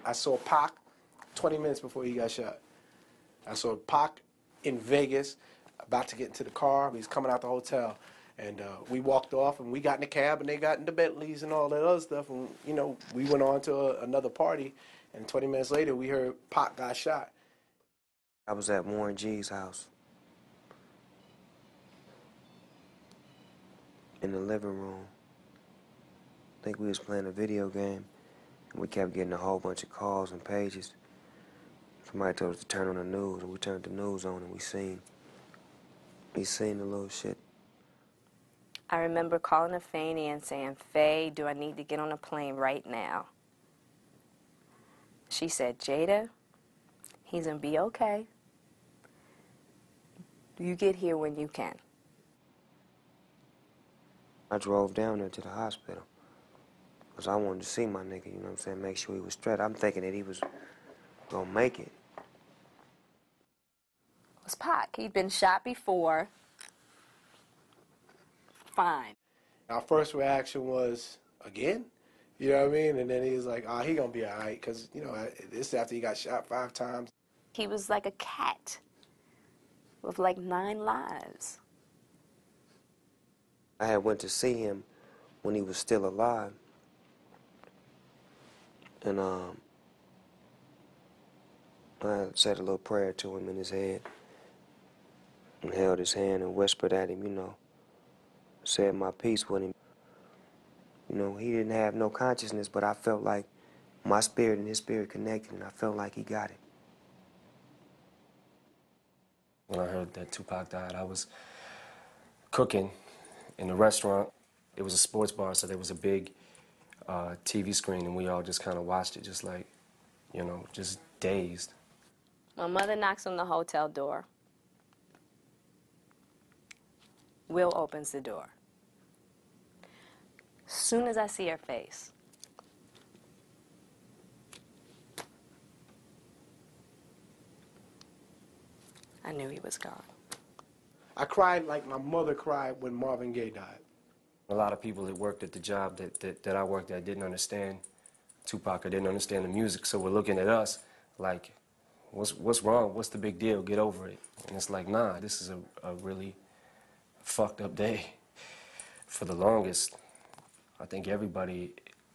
I saw Pac 20 minutes before he got shot. I saw Pac in Vegas, about to get into the car. He's coming out the hotel. And we walked off, and we got in the cab, and they got in the Bentleys and all that other stuff. And, you know, we went on to another party, and 20 minutes later, we heard Pac got shot. I was at Warren G's house in the living room. I think we was playing a video game, and we kept getting a whole bunch of calls and pages. Somebody told us to turn on the news, and we turned the news on, and we seen the little shit. I remember calling a Fanny and saying, "Faye, do I need to get on a plane right now?" She said, "Jada, he's gonna be okay. You get here when you can." I drove down there to the hospital because I wanted to see my nigga, you know what I'm saying, make sure he was straight. I'm thinking that he was gonna make it. It was Pac. He'd been shot before. Fine. Our first reaction was, again? You know what I mean? And then he was like, oh, he gonna be all right, because, you know, this is after he got shot 5 times. He was like a cat with like 9 lives. I had went to see him when he was still alive. And I had said a little prayer to him in his head and held his hand and whispered at him, you know, said my piece with him. You know, he didn't have no consciousness, but I felt like my spirit and his spirit connected, and I felt like he got it. When I heard that Tupac died, I was cooking in a restaurant. It was a sports bar, so there was a big TV screen, and we all just kind of watched it, just like, you know, just dazed. My mother knocks on the hotel door. Will opens the door. Soon as I see her face, I knew he was gone. I cried like my mother cried when Marvin Gaye died. A lot of people that worked at the job that I worked at didn't understand Tupac or didn't understand the music, so we're looking at us like, what's wrong? What's the big deal? Get over it. And it's like, nah, this is a really fucked up day. For the longest, I think anybody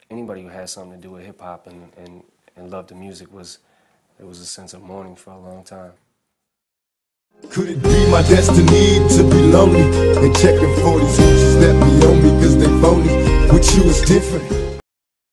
who has something to do with hip-hop and loved the music there was a sense of mourning for a long time. Could it be my destiny to be lonely and checking for these bitches that be on me cause they phony? With you it's different.